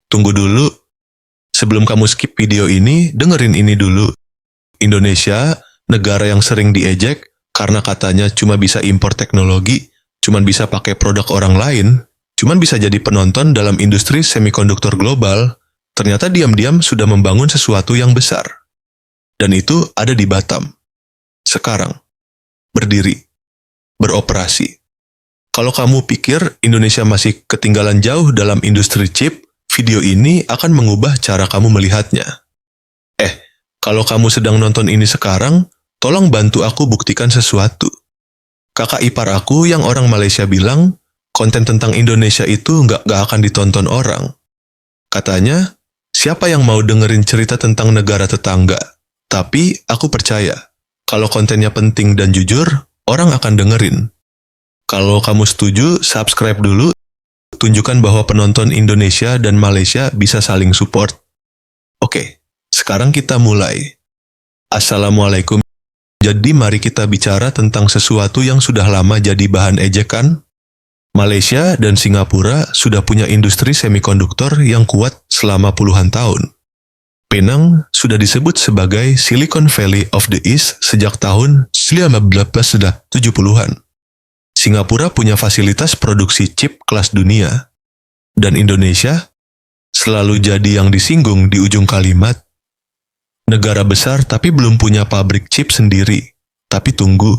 Tunggu dulu, sebelum kamu skip video ini, dengerin ini dulu. Indonesia, negara yang sering diejek karena katanya cuma bisa impor teknologi, cuma bisa pakai produk orang lain, cuma bisa jadi penonton dalam industri semikonduktor global, ternyata diam-diam sudah membangun sesuatu yang besar. Dan itu ada di Batam. Sekarang, berdiri, beroperasi. Kalau kamu pikir Indonesia masih ketinggalan jauh dalam industri chip, video ini akan mengubah cara kamu melihatnya. Kalau kamu sedang nonton ini sekarang, tolong bantu aku buktikan sesuatu. Kakak ipar aku yang orang Malaysia bilang, konten tentang Indonesia itu nggak akan ditonton orang. Katanya, siapa yang mau dengerin cerita tentang negara tetangga? Tapi aku percaya, kalau kontennya penting dan jujur, orang akan dengerin. Kalau kamu setuju, subscribe dulu. Tunjukkan bahwa penonton Indonesia dan Malaysia bisa saling support. Oke, sekarang kita mulai. Assalamualaikum. Jadi mari kita bicara tentang sesuatu yang sudah lama jadi bahan ejekan. Malaysia dan Singapura sudah punya industri semikonduktor yang kuat selama puluhan tahun. Penang sudah disebut sebagai Silicon Valley of the East sejak tahun 1970-an. Singapura punya fasilitas produksi chip kelas dunia. Dan Indonesia selalu jadi yang disinggung di ujung kalimat. Negara besar tapi belum punya pabrik chip sendiri. Tapi tunggu,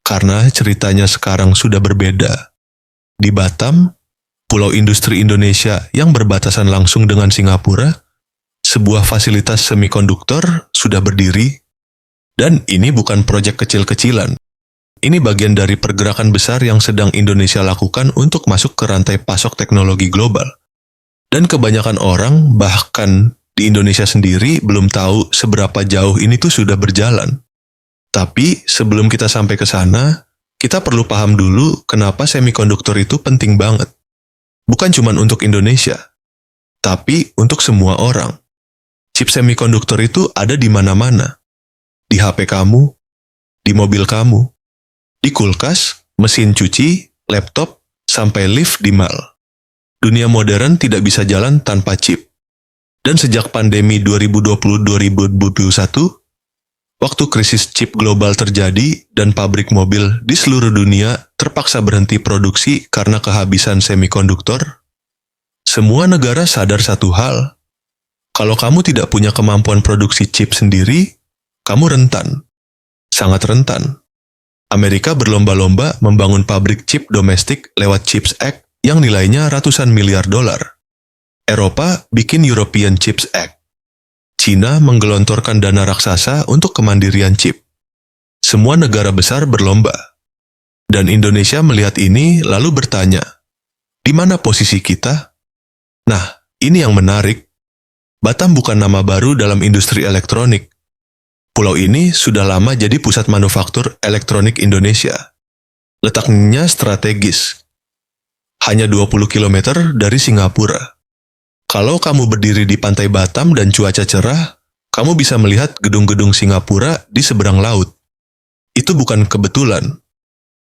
karena ceritanya sekarang sudah berbeda. Di Batam, pulau industri Indonesia yang berbatasan langsung dengan Singapura, sebuah fasilitas semikonduktor sudah berdiri. Dan ini bukan proyek kecil-kecilan. Ini bagian dari pergerakan besar yang sedang Indonesia lakukan untuk masuk ke rantai pasok teknologi global. Dan kebanyakan orang, bahkan di Indonesia sendiri, belum tahu seberapa jauh ini tuh sudah berjalan. Tapi sebelum kita sampai ke sana, kita perlu paham dulu kenapa semikonduktor itu penting banget. Bukan cuma untuk Indonesia, tapi untuk semua orang. Chip semikonduktor itu ada di mana-mana. Di HP kamu, di mobil kamu, di kulkas, mesin cuci, laptop, sampai lift di mall. Dunia modern tidak bisa jalan tanpa chip. Dan sejak pandemi 2020-2021, waktu krisis chip global terjadi dan pabrik mobil di seluruh dunia terpaksa berhenti produksi karena kehabisan semikonduktor, semua negara sadar satu hal. Kalau kamu tidak punya kemampuan produksi chip sendiri, kamu rentan. Sangat rentan. Amerika berlomba-lomba membangun pabrik chip domestik lewat CHIPS Act yang nilainya ratusan miliar dolar. Eropa bikin European Chips Act. Cina menggelontorkan dana raksasa untuk kemandirian chip. Semua negara besar berlomba. Dan Indonesia melihat ini lalu bertanya, di mana posisi kita? Nah, ini yang menarik. Batam bukan nama baru dalam industri elektronik. Pulau ini sudah lama jadi pusat manufaktur elektronik Indonesia. Letaknya strategis. Hanya 20 km dari Singapura. Kalau kamu berdiri di pantai Batam dan cuaca cerah, kamu bisa melihat gedung-gedung Singapura di seberang laut. Itu bukan kebetulan.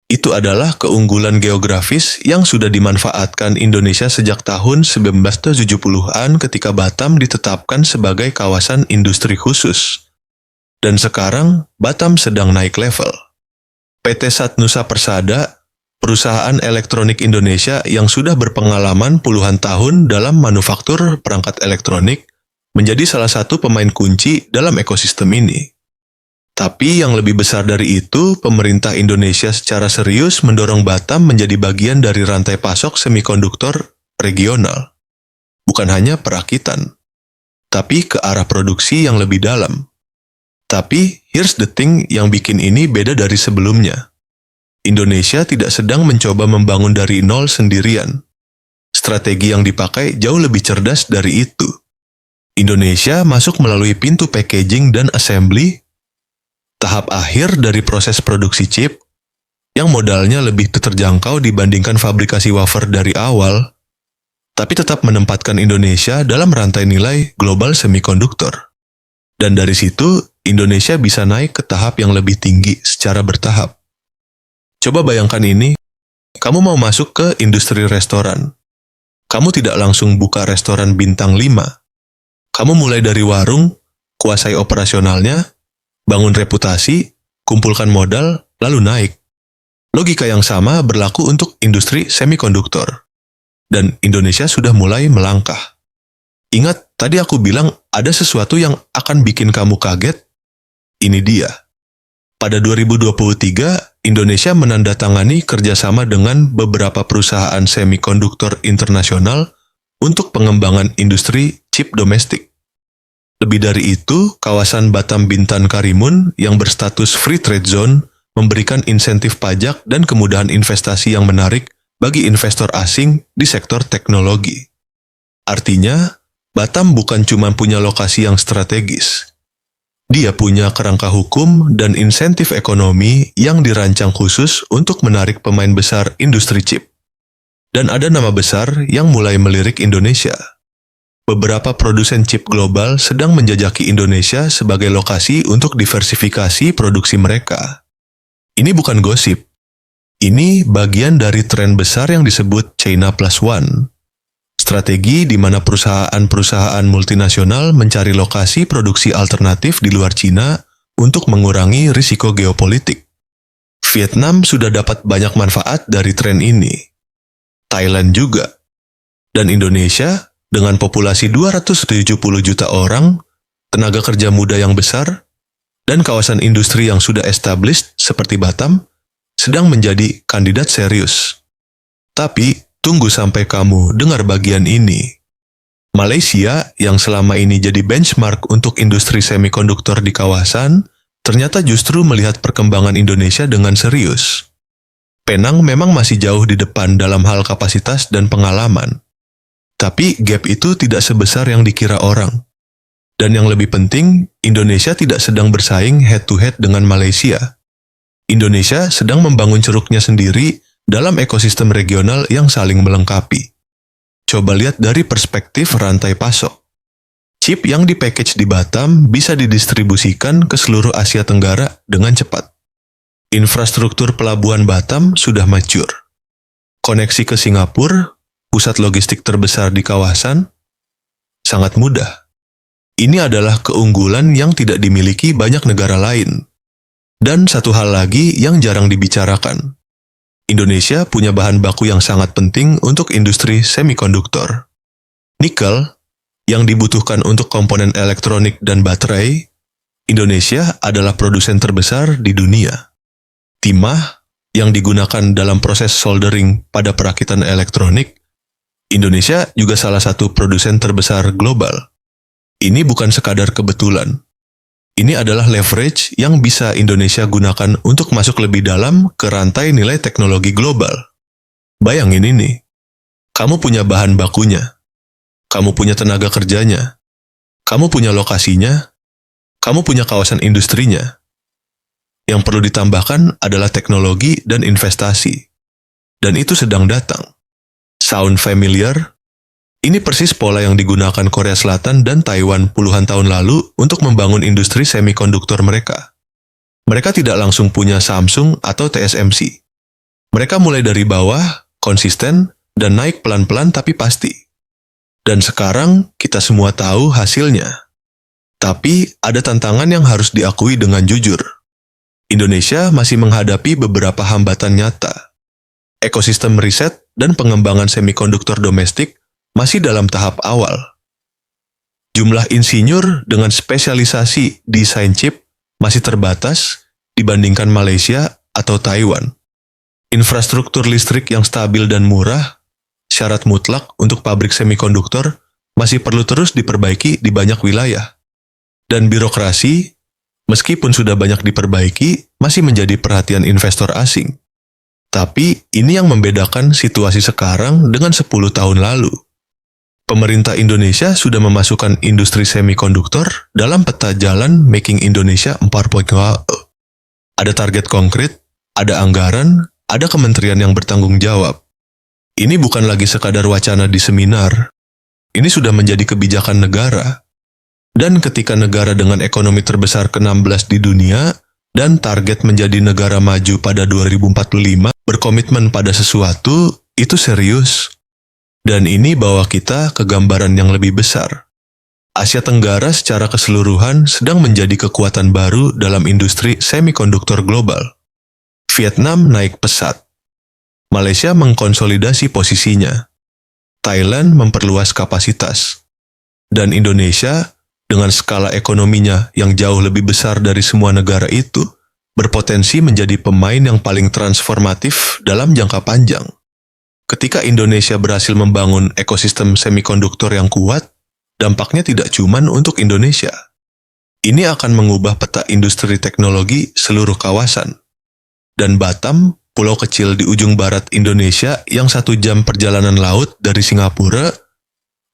Itu adalah keunggulan geografis yang sudah dimanfaatkan Indonesia sejak tahun 1970-an ketika Batam ditetapkan sebagai kawasan industri khusus. Dan sekarang, Batam sedang naik level. PT Satnusa Persada, perusahaan elektronik Indonesia yang sudah berpengalaman puluhan tahun dalam manufaktur perangkat elektronik, menjadi salah satu pemain kunci dalam ekosistem ini. Tapi yang lebih besar dari itu, pemerintah Indonesia secara serius mendorong Batam menjadi bagian dari rantai pasok semikonduktor regional. Bukan hanya perakitan, tapi ke arah produksi yang lebih dalam. Tapi, here's the thing yang bikin ini beda dari sebelumnya. Indonesia tidak sedang mencoba membangun dari nol sendirian. Strategi yang dipakai jauh lebih cerdas dari itu. Indonesia masuk melalui pintu packaging dan assembly, tahap akhir dari proses produksi chip, yang modalnya lebih terjangkau dibandingkan fabrikasi wafer dari awal, tapi tetap menempatkan Indonesia dalam rantai nilai global semikonduktor. Dan dari situ, Indonesia bisa naik ke tahap yang lebih tinggi secara bertahap. Coba bayangkan ini, kamu mau masuk ke industri restoran. Kamu tidak langsung buka restoran bintang 5. Kamu mulai dari warung, kuasai operasionalnya, bangun reputasi, kumpulkan modal, lalu naik. Logika yang sama berlaku untuk industri semikonduktor. Dan Indonesia sudah mulai melangkah. Ingat, tadi aku bilang ada sesuatu yang akan bikin kamu kaget? Ini dia. Pada 2023, Indonesia menandatangani kerjasama dengan beberapa perusahaan semikonduktor internasional untuk pengembangan industri chip domestik. Lebih dari itu, kawasan Batam Bintan Karimun yang berstatus Free Trade Zone memberikan insentif pajak dan kemudahan investasi yang menarik bagi investor asing di sektor teknologi. Artinya, Batam bukan cuma punya lokasi yang strategis. Dia punya kerangka hukum dan insentif ekonomi yang dirancang khusus untuk menarik pemain besar industri chip. Dan ada nama besar yang mulai melirik Indonesia. Beberapa produsen chip global sedang menjajaki Indonesia sebagai lokasi untuk diversifikasi produksi mereka. Ini bukan gosip. Ini bagian dari tren besar yang disebut China Plus One. Strategi di mana perusahaan-perusahaan multinasional mencari lokasi produksi alternatif di luar Cina untuk mengurangi risiko geopolitik. Vietnam sudah dapat banyak manfaat dari tren ini. Thailand juga. Dan Indonesia, dengan populasi 270 juta orang, tenaga kerja muda yang besar, dan kawasan industri yang sudah established seperti Batam, sedang menjadi kandidat serius. Tapi, tunggu sampai kamu dengar bagian ini. Malaysia, yang selama ini jadi benchmark untuk industri semikonduktor di kawasan, ternyata justru melihat perkembangan Indonesia dengan serius. Penang memang masih jauh di depan dalam hal kapasitas dan pengalaman. Tapi gap itu tidak sebesar yang dikira orang. Dan yang lebih penting, Indonesia tidak sedang bersaing head-to-head dengan Malaysia. Indonesia sedang membangun ceruknya sendiri dalam ekosistem regional yang saling melengkapi. Coba lihat dari perspektif rantai pasok. Chip yang dipackage di Batam bisa didistribusikan ke seluruh Asia Tenggara dengan cepat. Infrastruktur pelabuhan Batam sudah mature. Koneksi ke Singapura, pusat logistik terbesar di kawasan, sangat mudah. Ini adalah keunggulan yang tidak dimiliki banyak negara lain. Dan satu hal lagi yang jarang dibicarakan. Indonesia punya bahan baku yang sangat penting untuk industri semikonduktor. Nikel, yang dibutuhkan untuk komponen elektronik dan baterai, Indonesia adalah produsen terbesar di dunia. Timah, yang digunakan dalam proses soldering pada perakitan elektronik, Indonesia juga salah satu produsen terbesar global. Ini bukan sekadar kebetulan. Ini adalah leverage yang bisa Indonesia gunakan untuk masuk lebih dalam ke rantai nilai teknologi global. Bayangin ini. Kamu punya bahan bakunya. Kamu punya tenaga kerjanya. Kamu punya lokasinya. Kamu punya kawasan industrinya. Yang perlu ditambahkan adalah teknologi dan investasi. Dan itu sedang datang. Sound familiar? Ini persis pola yang digunakan Korea Selatan dan Taiwan puluhan tahun lalu untuk membangun industri semikonduktor mereka. Mereka tidak langsung punya Samsung atau TSMC. Mereka mulai dari bawah, konsisten, dan naik pelan-pelan tapi pasti. Dan sekarang kita semua tahu hasilnya. Tapi ada tantangan yang harus diakui dengan jujur. Indonesia masih menghadapi beberapa hambatan nyata. Ekosistem riset dan pengembangan semikonduktor domestik masih dalam tahap awal. Jumlah insinyur dengan spesialisasi desain chip masih terbatas dibandingkan Malaysia atau Taiwan. Infrastruktur listrik yang stabil dan murah, syarat mutlak untuk pabrik semikonduktor, masih perlu terus diperbaiki di banyak wilayah. Dan birokrasi, meskipun sudah banyak diperbaiki, masih menjadi perhatian investor asing. Tapi ini yang membedakan situasi sekarang dengan 10 tahun lalu. Pemerintah Indonesia sudah memasukkan industri semikonduktor dalam peta jalan Making Indonesia 4.0. Ada target konkret, ada anggaran, ada kementerian yang bertanggung jawab. Ini bukan lagi sekadar wacana di seminar. Ini sudah menjadi kebijakan negara. Dan ketika negara dengan ekonomi terbesar ke-16 di dunia dan target menjadi negara maju pada 2045 berkomitmen pada sesuatu, itu serius. Dan ini bawa kita ke gambaran yang lebih besar. Asia Tenggara secara keseluruhan sedang menjadi kekuatan baru dalam industri semikonduktor global. Vietnam naik pesat. Malaysia mengkonsolidasi posisinya. Thailand memperluas kapasitas. Dan Indonesia, dengan skala ekonominya yang jauh lebih besar dari semua negara itu, berpotensi menjadi pemain yang paling transformatif dalam jangka panjang. Ketika Indonesia berhasil membangun ekosistem semikonduktor yang kuat, dampaknya tidak cuma untuk Indonesia. Ini akan mengubah peta industri teknologi seluruh kawasan. Dan Batam, pulau kecil di ujung barat Indonesia yang 1 jam perjalanan laut dari Singapura,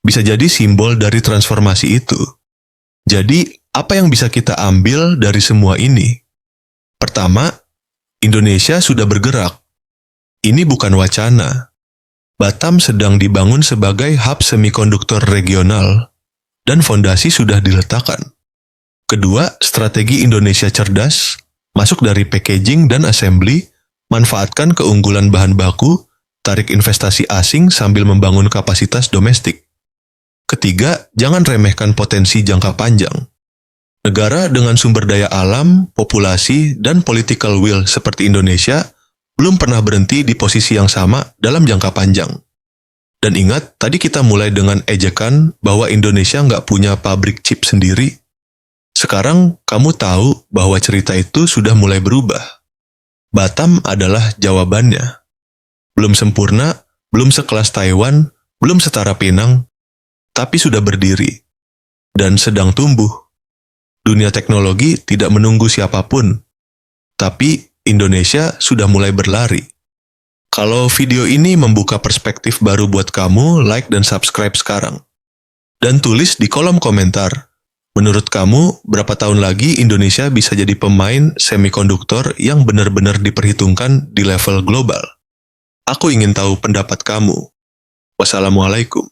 bisa jadi simbol dari transformasi itu. Jadi, apa yang bisa kita ambil dari semua ini? Pertama, Indonesia sudah bergerak. Ini bukan wacana. Batam sedang dibangun sebagai hub semikonduktor regional, dan fondasi sudah diletakkan. Kedua, strategi Indonesia cerdas, masuk dari packaging dan assembly, manfaatkan keunggulan bahan baku, tarik investasi asing sambil membangun kapasitas domestik. Ketiga, jangan remehkan potensi jangka panjang. Negara dengan sumber daya alam, populasi, dan political will seperti Indonesia belum pernah berhenti di posisi yang sama dalam jangka panjang. Dan ingat, tadi kita mulai dengan ejekan bahwa Indonesia nggak punya pabrik chip sendiri. Sekarang kamu tahu bahwa cerita itu sudah mulai berubah. Batam adalah jawabannya. Belum sempurna, belum sekelas Taiwan, belum setara Penang, tapi sudah berdiri. Dan sedang tumbuh. Dunia teknologi tidak menunggu siapapun, tapi Indonesia sudah mulai berlari. Kalau video ini membuka perspektif baru buat kamu, like dan subscribe sekarang. Dan tulis di kolom komentar, menurut kamu berapa tahun lagi Indonesia bisa jadi pemain semikonduktor yang benar-benar diperhitungkan di level global? Aku ingin tahu pendapat kamu. Wassalamualaikum.